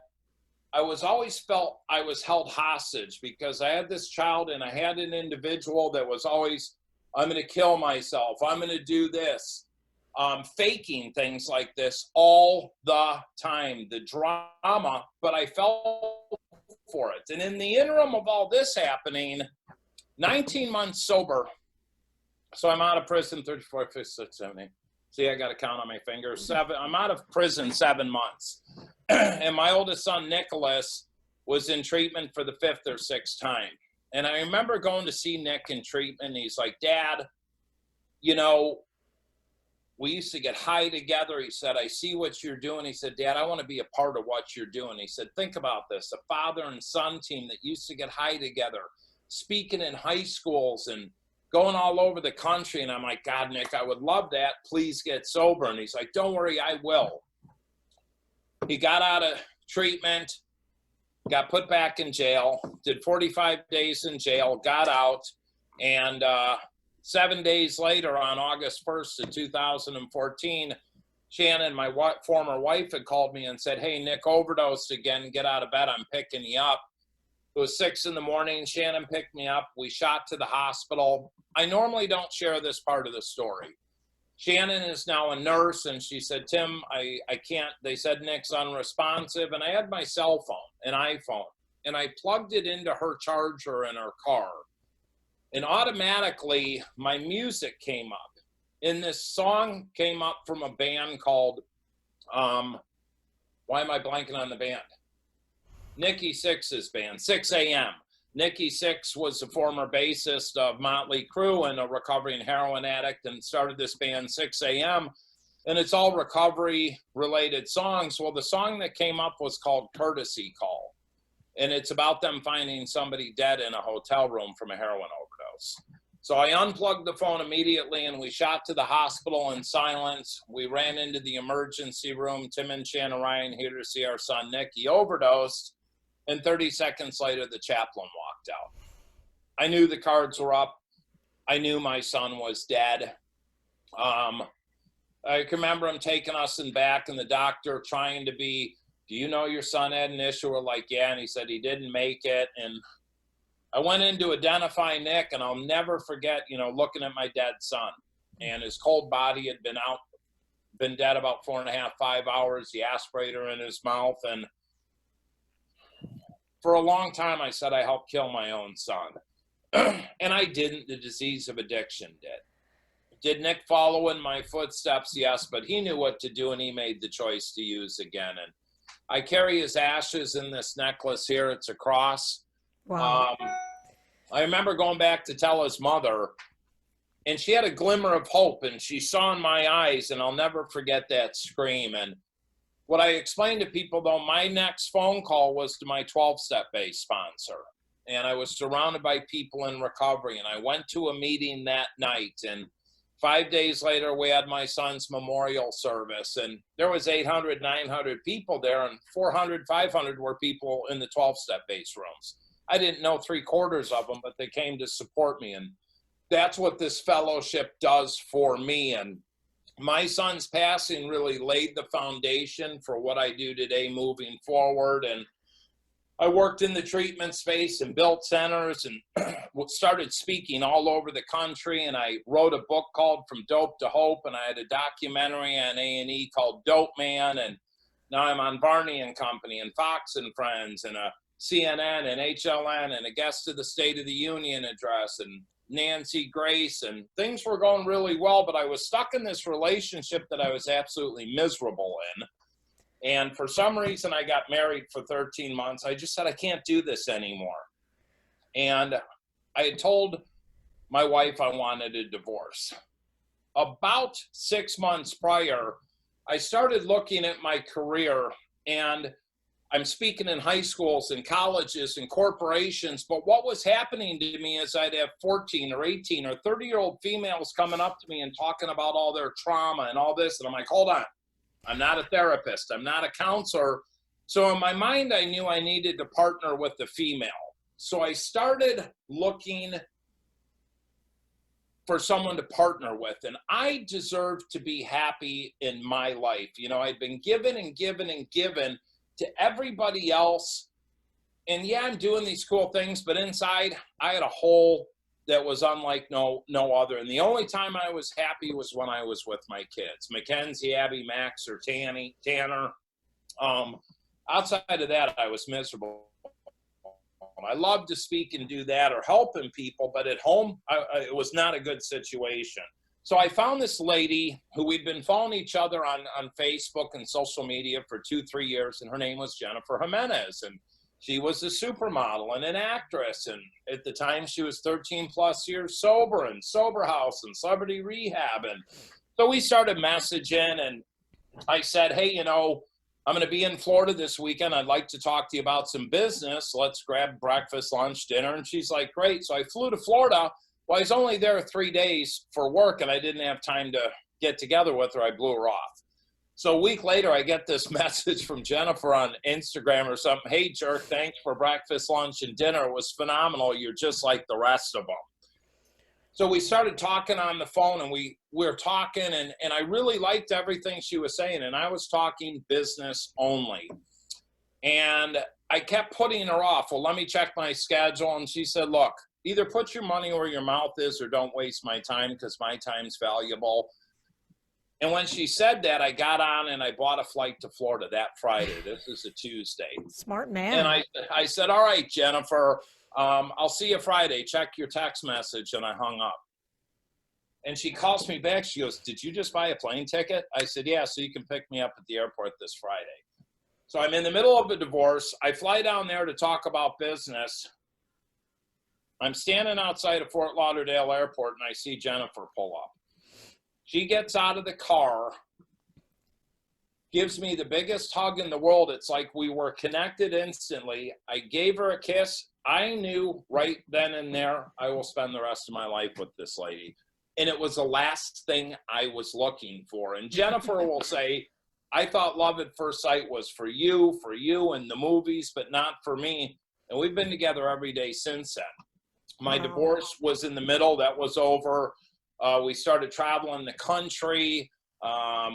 I was always felt I was held hostage because I had this child and I had an individual that was always, I'm going to kill myself. I'm going to do this. Faking things like this all the time, the drama, but I fell for it. And in the interim of all this happening, 19 months sober. So I'm out of prison, 34, 56, 70. See, I got to count on my fingers. I'm out of prison 7 months. And my oldest son, Nicholas, was in treatment for the 5th or 6th time. And I remember going to see Nick in treatment. He's like, Dad, you know, we used to get high together. He said, I see what you're doing. He said, Dad, I want to be a part of what you're doing. He said, think about this, a father and son team that used to get high together, speaking in high schools and going all over the country. And I'm like, God, Nick, I would love that. Please get sober. And he's like, don't worry, I will. He got out of treatment, got put back in jail, did 45 days in jail, got out, and 7 days later, on August 1st of 2014, Shannon, my former wife, had called me and said, hey, Nick overdosed again. Get out of bed. I'm picking you up. It was 6 a.m. Shannon picked me up. We shot to the hospital. I normally don't share this part of the story. Shannon is now a nurse, and she said, Tim, I can't. They said Nick's unresponsive, and I had my cell phone, an iPhone, and I plugged it into her charger in her car. And automatically, my music came up. And this song came up from a band called, why am I blanking on the band? Nikki Sixx's band, 6 a.m. Nikki Sixx was the former bassist of Motley Crue and a recovering heroin addict, and started this band 6 a.m. And it's all recovery-related songs. Well, the song that came up was called Courtesy Call. And it's about them finding somebody dead in a hotel room from a heroin overdose. So I unplugged the phone immediately, and we shot to the hospital in silence. We ran into the emergency room. Tim and Shannon Ryan here to see our son, Nick. He overdosed. And 30 seconds later, the chaplain walked out. I knew the cards were up. I knew my son was dead. I can remember him taking us in back, and the doctor trying to be do you know your son had an issue? We're like, yeah. And he said he didn't make it. And I went in to identify Nick, and I'll never forget, you know, looking at my dead son, and his cold body had been dead about 4.5, 5 hours, the aspirator in his mouth. And for a long time, I said I helped kill my own son. And I didn't. The disease of addiction did. Did Nick follow in my footsteps? Yes, but he knew what to do, and he made the choice to use again. And I carry his ashes in this necklace here. It's a cross. Wow. I remember going back to tell his mother, and she had a glimmer of hope, and she saw in my eyes, and I'll never forget that scream. And what I explained to people, though, my next phone call was to my 12-step based sponsor. And I was surrounded by people in recovery, and I went to a meeting that night, and 5 days later, we had my son's memorial service, and there was 800, 900 people there, and 400, 500 were people in the 12-step base rooms. I didn't know 3/4 of them, but they came to support me, and that's what this fellowship does for me. And my son's passing really laid the foundation for what I do today moving forward. And I worked in the treatment space and built centers and started speaking all over the country. And I wrote a book called From Dope to Hope, and I had a documentary on A&E called Dope Man. And now I'm on Barney and Company and Fox and Friends and a CNN and HLN and a guest of the State of the Union address and Nancy Grace, and things were going really well, but I was stuck in this relationship that I was absolutely miserable in. And for some reason, I got married for 13 months. I just said, I can't do this anymore. And I had told my wife I wanted a divorce. About 6 months prior, I started looking at my career, and I'm speaking in high schools and colleges and corporations, but what was happening to me is I'd have 14 or 18 or 30-year-old females coming up to me and talking about all their trauma and all this. And I'm like, hold on, I'm not a therapist. I'm not a counselor. So in my mind, I knew I needed to partner with a female. So I started looking for someone to partner with, and I deserved to be happy in my life. You know, I'd been given and given and given to everybody else. And yeah, I'm doing these cool things, but inside I had a hole that was unlike no other. And the only time I was happy was when I was with my kids, Mackenzie, Abby, Max, or Tanner. Outside of that, I was miserable. I love to speak and do that or helping people, but at home, it was not a good situation. So I found this lady who we'd been following each other on Facebook and social media for 2-3 years, and her name was Jennifer Gimenez, and she was a supermodel and an actress, and at the time she was 13 plus years sober and sober house and celebrity rehab. And so we started messaging, and I said, hey, you know, I'm going to be in Florida this weekend. I'd like to talk to you about some business. Let's grab breakfast, lunch, dinner. And she's like, great. So I flew to Florida. Well, I was only there 3 days for work, and I didn't have time to get together with her. I blew her off. So a week later, I get this message from Jennifer on Instagram or something. Hey, jerk, thanks for breakfast, lunch, and dinner. It was phenomenal. You're just like the rest of them. So we started talking on the phone, and we were talking, and I really liked everything she was saying, and I was talking business only. And I kept putting her off. Well, let me check my schedule. And she said, look, either put your money where your mouth is or don't waste my time, because my time's valuable. And when she said that, I got on and I bought a flight to Florida that Friday. This is a Tuesday. Smart man. And I said, all right, Jennifer, I'll see you Friday. Check your text message. And I hung up. And she calls me back. She goes, did you just buy a plane ticket? I said, yeah, so you can pick me up at the airport this Friday. So I'm in the middle of a divorce. I fly down there to talk about business. I'm standing outside of Fort Lauderdale Airport, and I see Jennifer pull up. She gets out of the car, gives me the biggest hug in the world. It's like we were connected instantly. I gave her a kiss. I knew right then and there, I will spend the rest of my life with this lady. And it was the last thing I was looking for. And Jennifer will say, I thought love at first sight was for you and the movies, but not for me. And we've been together every day since then. My divorce was in the middle. That was over. We started traveling the country.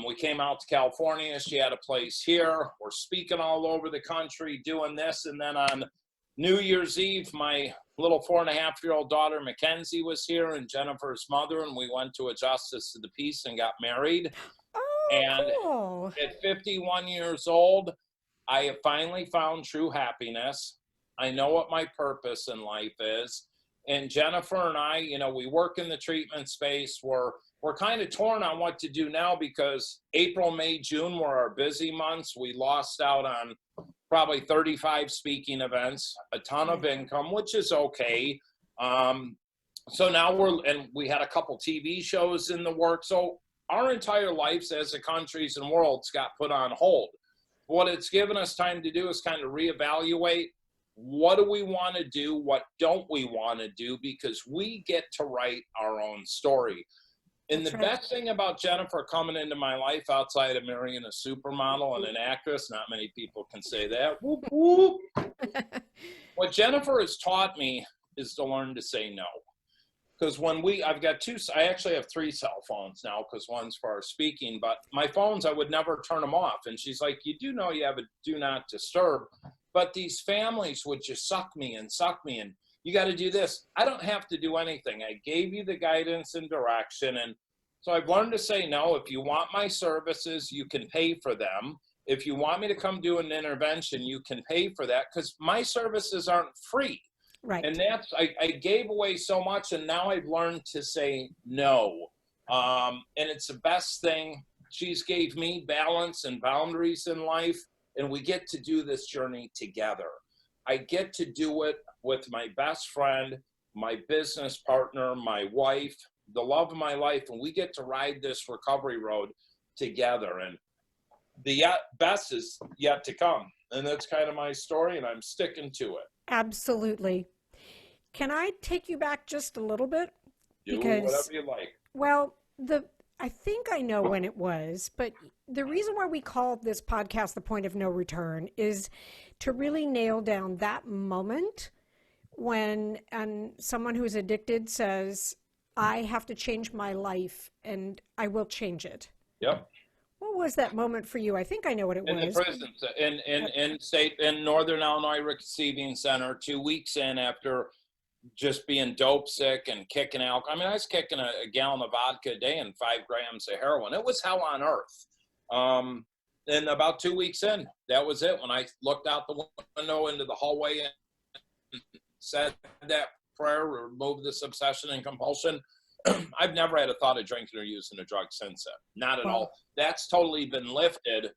We came out to California. She had a place here. We're speaking all over the country, doing this. And then on New Year's Eve, my little 4.5-year-old daughter, Mackenzie, was here, and Jennifer's mother, and we went to a justice of the peace and got married. Oh, and cool. At 51 years old, I have finally found true happiness. I know what my purpose in life is. And Jennifer and I, we work in the treatment space. We're kind of torn on what to do now because April, May, June were our busy months. We lost out on probably 35 speaking events, a ton of income, which is okay. So now we had a couple TV shows in the works. So our entire lives as a countries and worlds got put on hold. What it's given us time to do is kind of reevaluate. What do we want to do? What don't we want to do? Because we get to write our own story. And the best thing about Jennifer coming into my life outside of marrying a supermodel and an actress, not many people can say that. Whoop, whoop. What Jennifer has taught me is to learn to say no. Because I actually have 3 cell phones now because one's for our speaking, but my phones, I would never turn them off. And she's like, you do know you have a do not disturb, but these families would just suck me and you got to do this. I don't have to do anything. I gave you the guidance and direction. And so I've learned to say no. If you want my services, you can pay for them. If you want me to come do an intervention, you can pay for that because my services aren't free. Right. And I gave away so much, and now I've learned to say no. And it's the best thing. She's gave me balance and boundaries in life, and we get to do this journey together. I get to do it with my best friend, my business partner, my wife, the love of my life, and we get to ride this recovery road together. And the best is yet to come. And that's kind of my story, and I'm sticking to it. Absolutely. Can I take you back just a little bit? Do whatever you like. Well, I think I know when it was, but the reason why we called this podcast The Point of No Return is to really nail down that moment when someone who's addicted says, I have to change my life and I will change it. Yep. What was that moment for you? I think I know what it was. In the prison, in Northern Illinois Receiving Center, 2 weeks in after just being dope sick and kicking alcohol. I mean, I was kicking a gallon of vodka a day and 5 grams of heroin. It was hell on earth. And about 2 weeks in, that was it. When I looked out the window into the hallway and said that prayer, removed this obsession and compulsion, I've never had a thought of drinking or using a drug since then. Not at all. That's totally been lifted.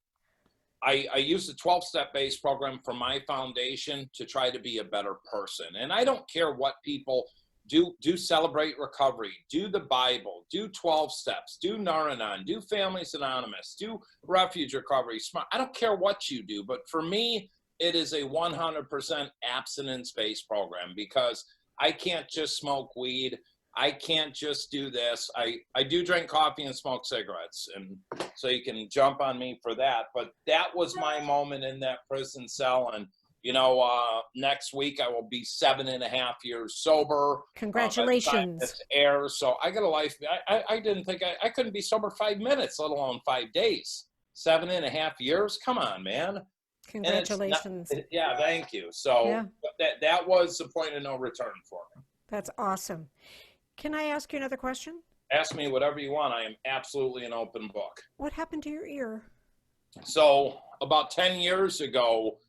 I use the 12-step based program for my foundation to try to be a better person. And I don't care what people do Celebrate Recovery, do the Bible, do 12 steps, do Narconon, do Families Anonymous, do Refuge Recovery. I don't care what you do, but for me, it is a 100% abstinence-based program because I can't just smoke weed. I can't just do this. I do drink coffee and smoke cigarettes, and so you can jump on me for that. But that was my moment in that prison cell, and next week I will be 7.5 years sober. Congratulations. This airs, so I got a life. I didn't think I couldn't be sober 5 minutes, let alone 5 days. 7.5 years? Come on, man. Congratulations. Yeah, thank you. So that was the point of no return for me. That's awesome. Can I ask you another question? Ask me whatever you want. I am absolutely an open book. What happened to your ear? So about 10 years ago,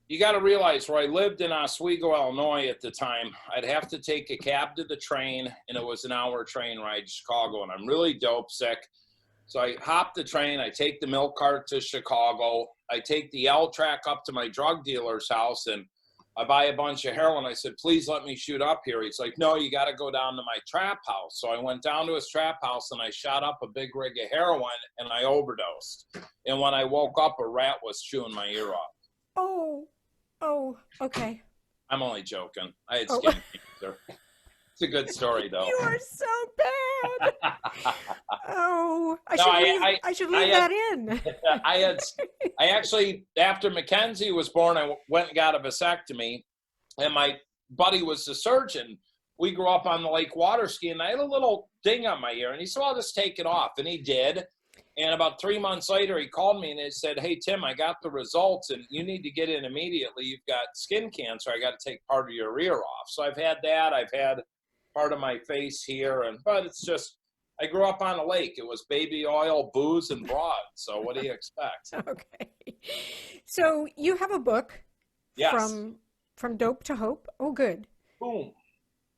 you got to realize where I lived in Oswego, Illinois at the time, I'd have to take a cab to the train, and it was an hour train ride to Chicago, and I'm really dope sick. So I hop the train, I take the milk cart to Chicago, I take the L-track up to my drug dealer's house, and I buy a bunch of heroin. I said, please let me shoot up here. He's like, no, you got to go down to my trap house. So I went down to his trap house and I shot up a big rig of heroin and I overdosed. And when I woke up, a rat was chewing my ear off. Oh, okay. I'm only joking. I had skin cancer. It's a good story, though. You are so bad. I should leave that in. I actually, after Mackenzie was born, I went and got a vasectomy, and my buddy was the surgeon. we grew up on the lake water skiing, and I had a little ding on my ear. And he said, well, I'll just take it off. And he did. And about 3 months later, he called me and he said, hey, Tim, I got the results and you need to get in immediately. You've got skin cancer. I got to take part of your ear off. So I've had that. I've had part of my face here. But it's just, I grew up on a lake. It was baby oil, booze, and broad. So what do you expect? Okay. So you have a book. Yes. From Dope to Hope. Oh, good. Boom.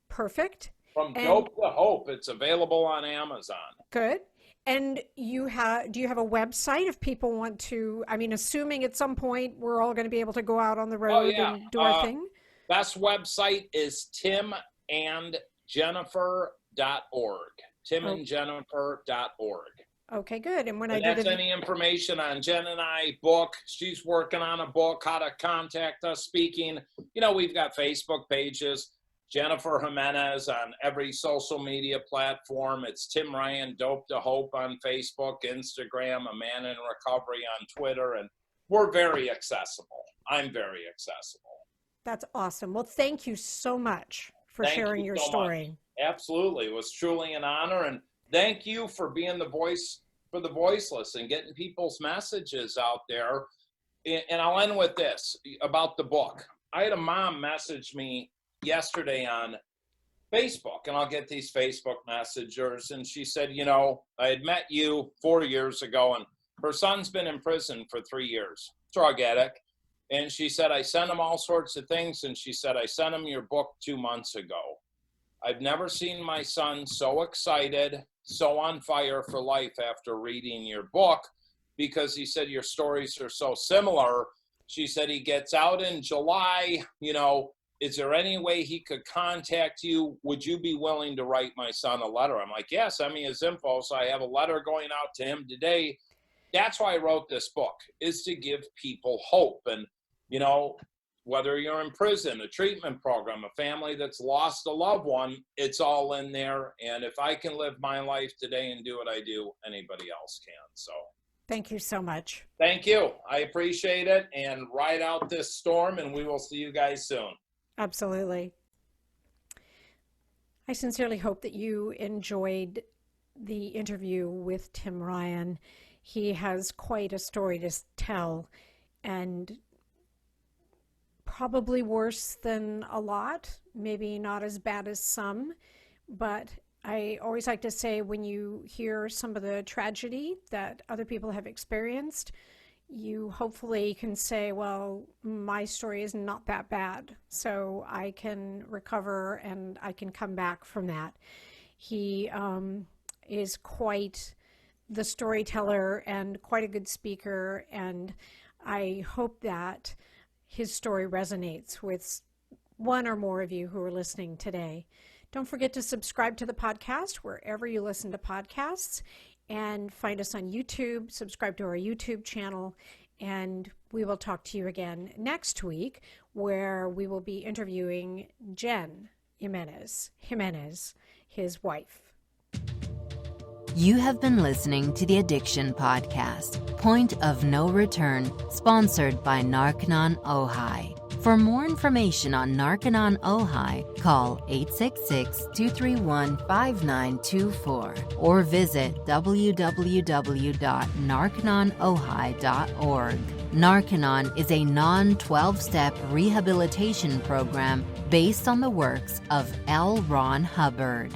Perfect. From Dope to Hope. It's available on Amazon. Good. And do you have a website if people want to, I mean, assuming at some point we're all going to be able to go out on the road and do our thing? Best website is timandjennifer.org. timandjennifer.org. Okay, good. And that's any information on Jen and I book. She's working on a book, how to contact us, speaking. We've got Facebook pages. Jennifer Gimenez on every social media platform. It's Tim Ryan, Dope to Hope on Facebook, Instagram, A Man in Recovery on Twitter, and we're very accessible. I'm very accessible. That's awesome. Well, thank you so much for sharing your story. Much. Absolutely. It was truly an honor, and thank you for being the voice for the voiceless and getting people's messages out there. And I'll end with this about the book. I had a mom message me yesterday on Facebook, and I'll get these Facebook messengers, and she said, I had met you 4 years ago, and her son's been in prison for 3 years, drug addict, and she said, I sent him all sorts of things, and she said, I sent him your book 2 months ago. I've never seen my son so excited, so on fire for life after reading your book, because he said your stories are so similar. She said he gets out in July, is there any way he could contact you? Would you be willing to write my son a letter? I'm like, yeah, send me his info. So I have a letter going out to him today. That's why I wrote this book, is to give people hope. And, whether you're in prison, a treatment program, a family that's lost a loved one, it's all in there. And if I can live my life today and do what I do, anybody else can. So thank you so much. Thank you. I appreciate it. And ride out this storm, and we will see you guys soon. Absolutely. I sincerely hope that you enjoyed the interview with Tim Ryan. He has quite a story to tell, and probably worse than a lot, maybe not as bad as some, but I always like to say when you hear some of the tragedy that other people have experienced, you hopefully can say, well, my story is not that bad, so I can recover and I can come back from that. He is quite the storyteller and quite a good speaker, and I hope that his story resonates with one or more of you who are listening today. Don't forget to subscribe to the podcast wherever you listen to podcasts, and find us on YouTube, subscribe to our YouTube channel, and we will talk to you again next week, where we will be interviewing Jen Gimenez, his wife. You have been listening to the Addiction Podcast, Point of No Return, sponsored by Narconon Ojai. For more information on Narconon Ojai, call 866-231-5924 or visit www.narcononojai.org. Narconon is a non-12-step rehabilitation program based on the works of L. Ron Hubbard.